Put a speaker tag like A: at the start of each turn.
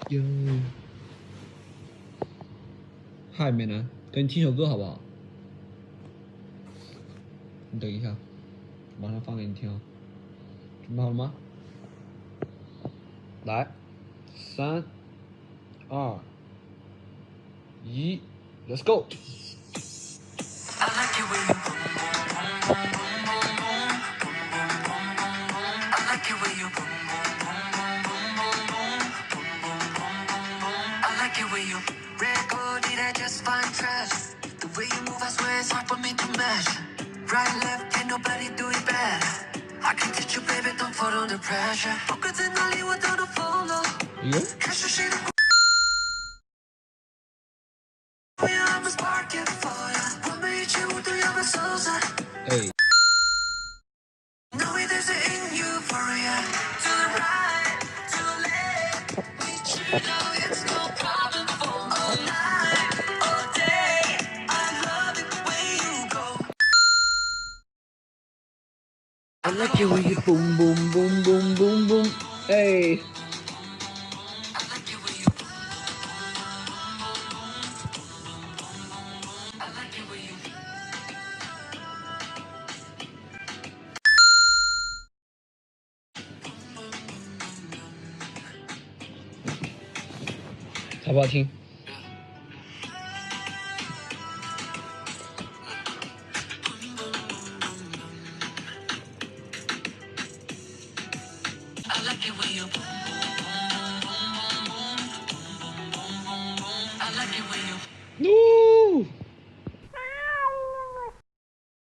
A: 哟，嗨，美男，给你听首歌好不好？你等一下，马上放给你听啊。准备好了吗？来，3、2、1 ，Let's go！
B: Right, left, can't nobody do it better. I can teach you, baby, don't fall under pressure. 엊그제 난리와도 follow.
A: 哎呦，
B: I'm a spark it for ya. 밤에 이치우도 여가 솟아.
A: 哎，
B: Know it is in euphoria. To the right, to the left. With you know it's no problem for all night, all day. I love it when you go.
A: I like it when you boom boom boom boom boom boom，哎，
B: I like it when you. I like it when you.
A: 好不好听？
B: I like it when you.